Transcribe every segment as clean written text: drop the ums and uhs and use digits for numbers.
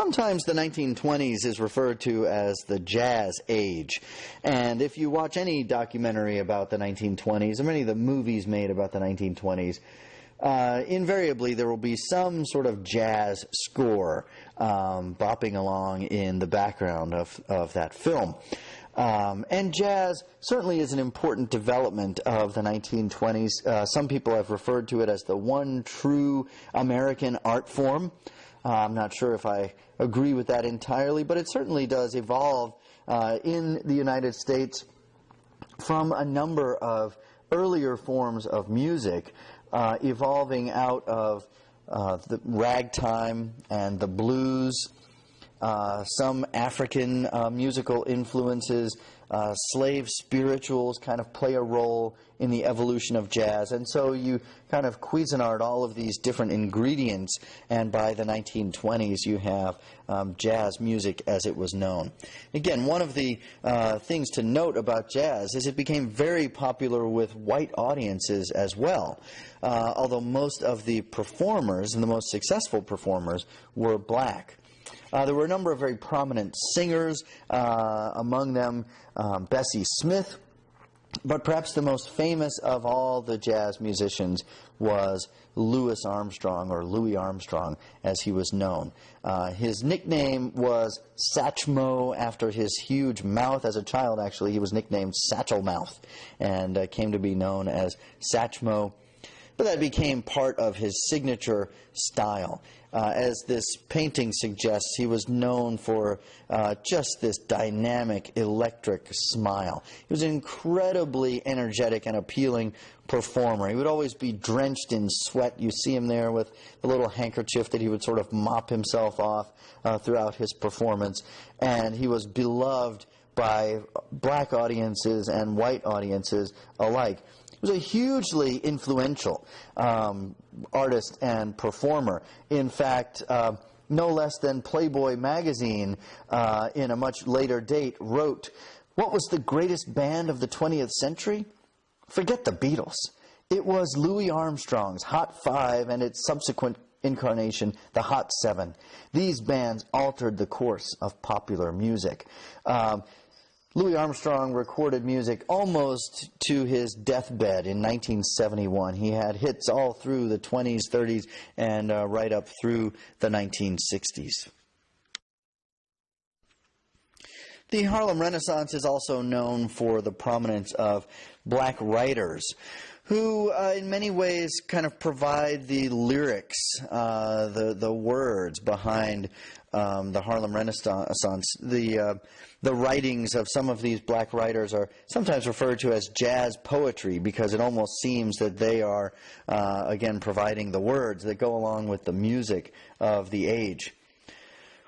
Sometimes the 1920s is referred to as the jazz age. And if you watch any documentary about the 1920s, or many of the movies made about the 1920s, invariably there will be some sort of jazz score bopping along in the background of that film. And jazz certainly is an important development of the 1920s. Some people have referred to it as the one true American art form. I'm not sure if I agree with that entirely, but it certainly does evolve in the United States from a number of earlier forms of music, evolving out of the ragtime and the blues, some African musical influences, slave spirituals kind of play a role in the evolution of jazz, and so you kind of Cuisinart all of these different ingredients, and by the 1920s you have jazz music as it was known. Again, one of the things to note about jazz is it became very popular with white audiences as well, although most of the performers and the most successful performers were black. There were a number of very prominent singers, among them Bessie Smith, but perhaps the most famous of all the jazz musicians was Louis Armstrong, or Louis Armstrong, as he was known. His nickname was Satchmo, after his huge mouth. As a child, actually, he was nicknamed Satchel Mouth, and came to be known as Satchmo. But that became part of his signature style. As this painting suggests, he was known for just this dynamic, electric smile. He was an incredibly energetic and appealing performer. He would always be drenched in sweat. You see him there with the little handkerchief that he would sort of mop himself off throughout his performance. And he was beloved by black audiences and white audiences alike. He was a hugely influential artist and performer. In fact, no less than Playboy magazine, in a much later date, wrote, "What was the greatest band of the 20th century? Forget the Beatles. It was Louis Armstrong's Hot Five and its subsequent incarnation, the Hot Seven. These bands altered the course of popular music." Louis Armstrong recorded music almost to his deathbed in 1971. He had hits all through the 20s, 30s, and right up through the 1960s. The Harlem Renaissance is also known for the prominence of black writers who in many ways kind of provide the lyrics, the words behind the Harlem Renaissance. The writings of some of these black writers are sometimes referred to as jazz poetry, because it almost seems that they are, again, providing the words that go along with the music of the age.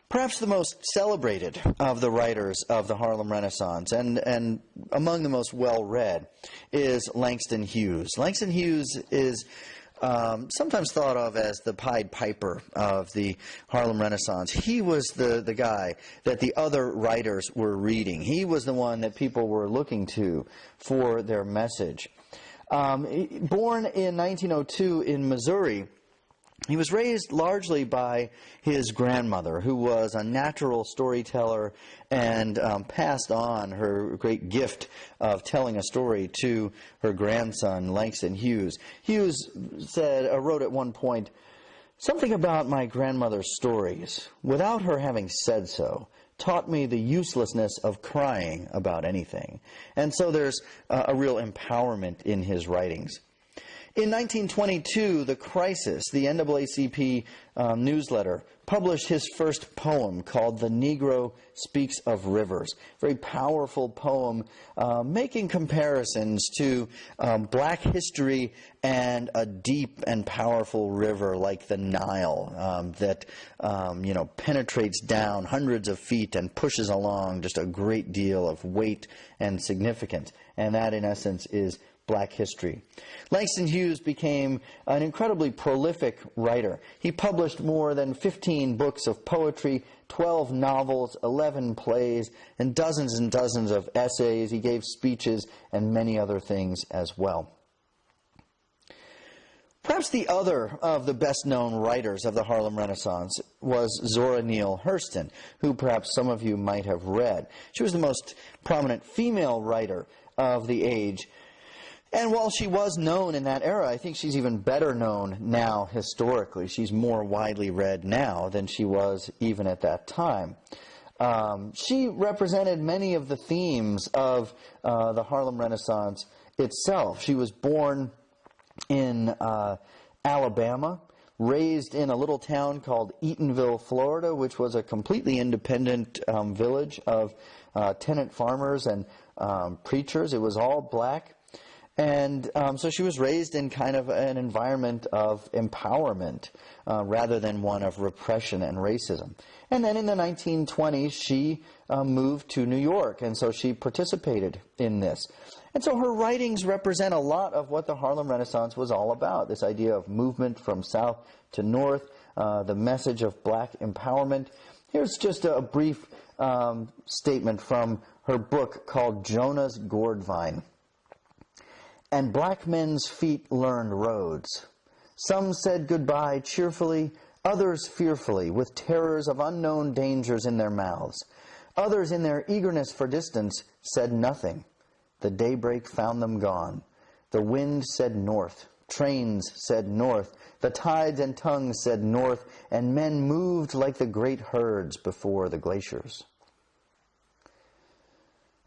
Perhaps the most celebrated of the writers of the Harlem Renaissance, and among the most well-read, is Langston Hughes. Langston Hughes is sometimes thought of as the Pied Piper of the Harlem Renaissance. He was the guy that the other writers were reading. He was the one that people were looking to for their message. Born in 1902 in Missouri, he was raised largely by his grandmother, who was a natural storyteller and passed on her great gift of telling a story to her grandson, Langston Hughes. Hughes wrote at one point, "Something about my grandmother's stories, without her having said so, taught me the uselessness of crying about anything." And so there's a real empowerment in his writings. In 1922, The Crisis, the NAACP newsletter, published his first poem called "The Negro Speaks of Rivers." Very powerful poem, making comparisons to black history and a deep and powerful river like the Nile that penetrates down hundreds of feet and pushes along just a great deal of weight and significance. And that, in essence, is black history. Langston Hughes became an incredibly prolific writer. He published more than 15 books of poetry, 12 novels, 11 plays, and dozens of essays. He gave speeches and many other things as well. Perhaps the other of the best-known writers of the Harlem Renaissance was Zora Neale Hurston, who perhaps some of you might have read. She was the most prominent female writer of the age, and while she was known in that era, I think she's even better known now historically. She's more widely read now than she was even at that time. She represented many of the themes of the Harlem Renaissance itself. She was born in Alabama, raised in a little town called Eatonville, Florida, which was a completely independent village of tenant farmers and preachers. It was all black. And so she was raised in kind of an environment of empowerment rather than one of repression and racism. And then in the 1920s, she moved to New York, and so she participated in this. And so her writings represent a lot of what the Harlem Renaissance was all about, this idea of movement from south to north, the message of black empowerment. Here's just a brief statement from her book called Jonah's Gourdvine. And black men's feet learned roads. Some said goodbye cheerfully, others fearfully, with terrors of unknown dangers in their mouths. Others, in their eagerness for distance, said nothing. The daybreak found them gone. The wind said north. Trains said north. The tides and tongues said north. And men moved like the great herds before the glaciers.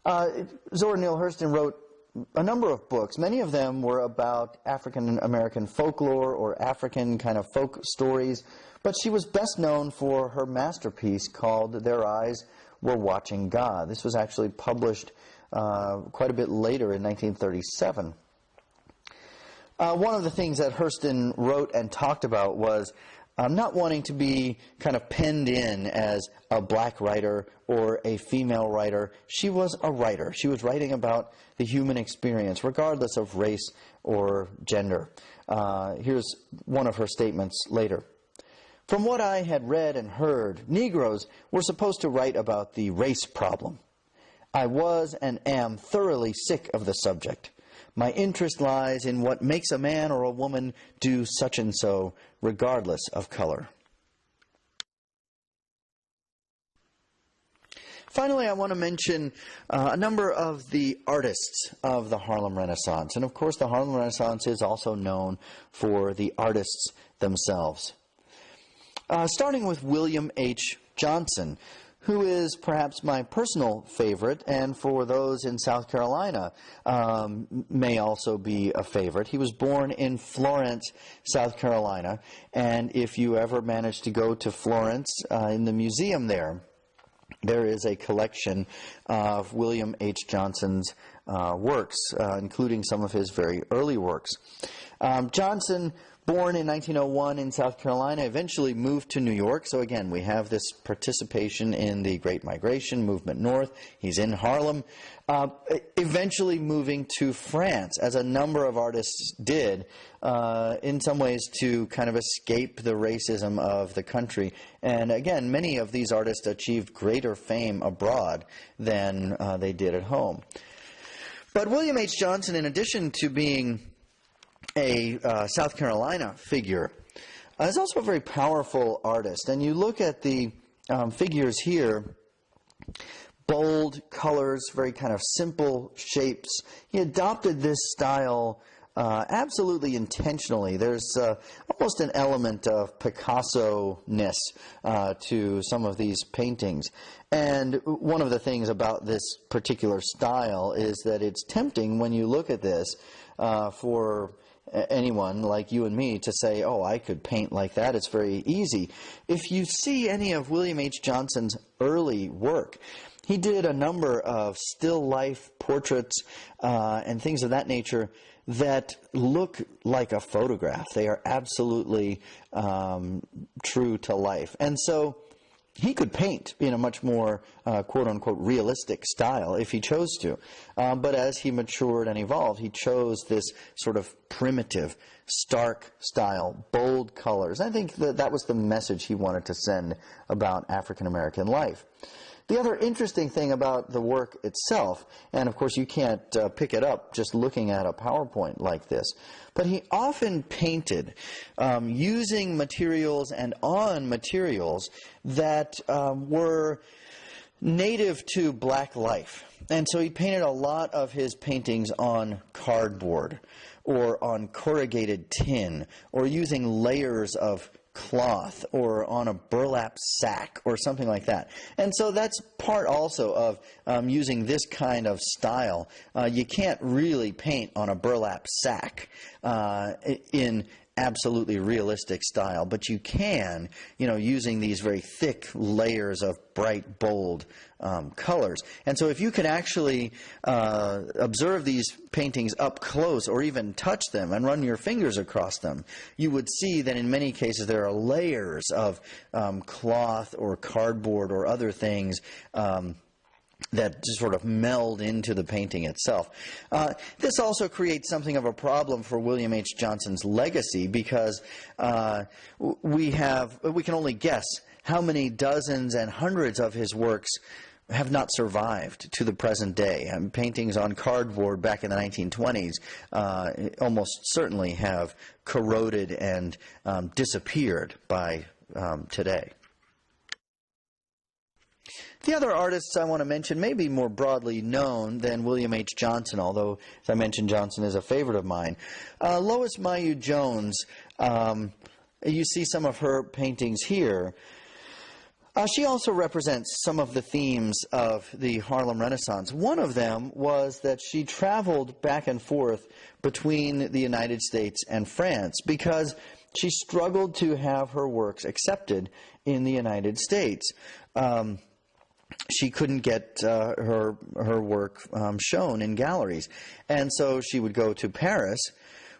Zora Neale Hurston wrote a number of books. Many of them were about African American folklore or African kind of folk stories. But she was best known for her masterpiece called Their Eyes Were Watching God. This was actually published quite a bit later in 1937. One of the things that Hurston wrote and talked about was not wanting to be kind of penned in as a black writer or a female writer. She was a writer. She was writing about the human experience, regardless of race or gender. Here's one of her statements later. From what I had read and heard, Negroes were supposed to write about the race problem. I was and am thoroughly sick of the subject. My interest lies in what makes a man or a woman do such and so, regardless of color. Finally, I want to mention a number of the artists of the Harlem Renaissance. And of course, the Harlem Renaissance is also known for the artists themselves. Starting with William H. Johnson, who is perhaps my personal favorite, and for those in South Carolina may also be a favorite. He was born in Florence, South Carolina, and if you ever manage to go to Florence, in the museum there is a collection of William H. Johnson's works, including some of his very early works. Johnson, born in 1901 in South Carolina, eventually moved to New York. So again, we have this participation in the Great Migration, movement north. He's in Harlem. Eventually moving to France, as a number of artists did, in some ways to kind of escape the racism of the country. And again, many of these artists achieved greater fame abroad than they did at home. But William H. Johnson, in addition to being a South Carolina figure, is also a very powerful artist. And you look at the figures here, bold colors, very kind of simple shapes. He adopted this style absolutely intentionally. There's almost an element of Picasso-ness to some of these paintings. And one of the things about this particular style is that it's tempting when you look at this for anyone like you and me to say, oh, I could paint like that. It's very easy. If you see any of William H. Johnson's early work, he did a number of still life portraits and things of that nature that look like a photograph. They are absolutely true to life. And so he could paint in a much more quote-unquote realistic style if he chose to. But as he matured and evolved, he chose this sort of primitive, stark style, bold colors. I think that was the message he wanted to send about African American life. The other interesting thing about the work itself, and of course you can't pick it up just looking at a PowerPoint like this, but he often painted using materials and on materials that were native to black life. And so he painted a lot of his paintings on cardboard or on corrugated tin or using layers of cloth or on a burlap sack or something like that. And so that's part also of using this kind of style. You can't really paint on a burlap sack in absolutely realistic style, but you can, using these very thick layers of bright, bold colors. And so if you can actually observe these paintings up close or even touch them and run your fingers across them, you would see that in many cases there are layers of cloth or cardboard or other things that just sort of meld into the painting itself. This also creates something of a problem for William H. Johnson's legacy, because we can only guess how many dozens and hundreds of his works have not survived to the present day. Paintings on cardboard back in the 1920s almost certainly have corroded and disappeared by today. The other artists I want to mention may be more broadly known than William H. Johnson, although, as I mentioned, Johnson is a favorite of mine. Lois Mailloux Jones, you see some of her paintings here. She also represents some of the themes of the Harlem Renaissance. One of them was that she traveled back and forth between the United States and France because she struggled to have her works accepted in the United States. She couldn't get her work shown in galleries, and so she would go to Paris,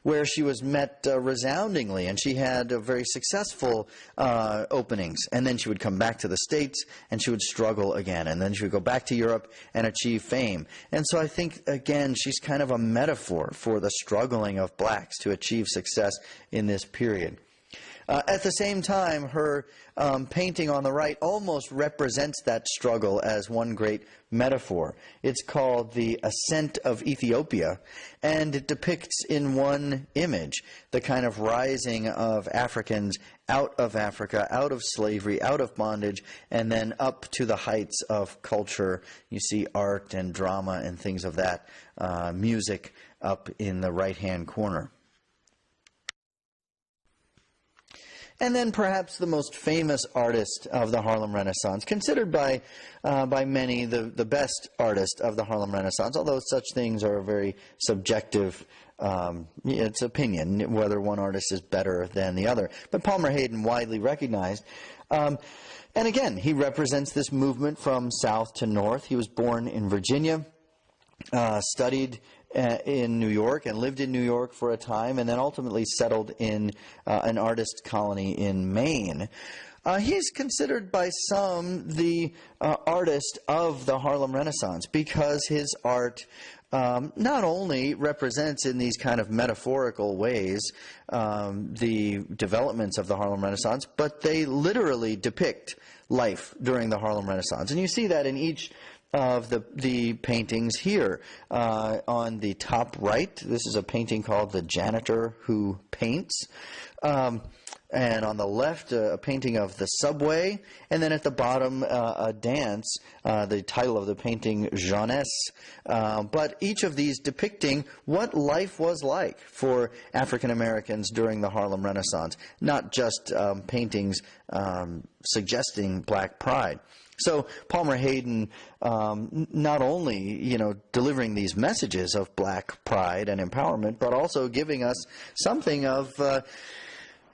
where she was met resoundingly, and she had very successful openings. And then she would come back to the States, and she would struggle again, and then she would go back to Europe and achieve fame. And so I think, again, she's kind of a metaphor for the struggling of blacks to achieve success in this period. At the same time, her painting on the right almost represents that struggle as one great metaphor. It's called The Ascent of Ethiopia, and it depicts in one image the kind of rising of Africans out of Africa, out of slavery, out of bondage, and then up to the heights of culture. You see art and drama and things of that, music up in the right-hand corner. And then perhaps the most famous artist of the Harlem Renaissance, considered by many the best artist of the Harlem Renaissance, although such things are very subjective. It's opinion whether one artist is better than the other. But Palmer Hayden, widely recognized. And again, he represents this movement from south to north. He was born in Virginia, studied in New York and lived in New York for a time, and then ultimately settled in an artist colony in Maine. He's considered by some the artist of the Harlem Renaissance because his art not only represents in these kind of metaphorical ways the developments of the Harlem Renaissance, but they literally depict life during the Harlem Renaissance. And you see that in each of the paintings here. On the top right, this is a painting called The Janitor Who Paints. And on the left, a painting of the subway. And then at the bottom, a dance, the title of the painting, Jeunesse. But each of these depicting what life was like for African Americans during the Harlem Renaissance, not just paintings suggesting black pride. So Palmer Hayden, not only, delivering these messages of black pride and empowerment, but also giving us something of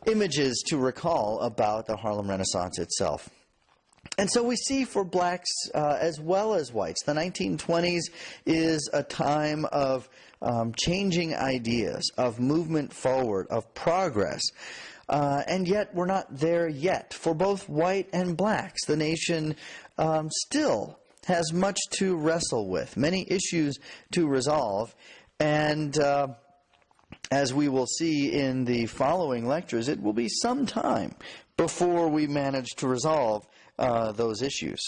images to recall about the Harlem Renaissance itself. And so we see for blacks as well as whites, the 1920s is a time of changing ideas, of movement forward, of progress. And yet we're not there yet. For both white and blacks, the nation still has much to wrestle with, many issues to resolve. And as we will see in the following lectures, it will be some time before we manage to resolve those issues.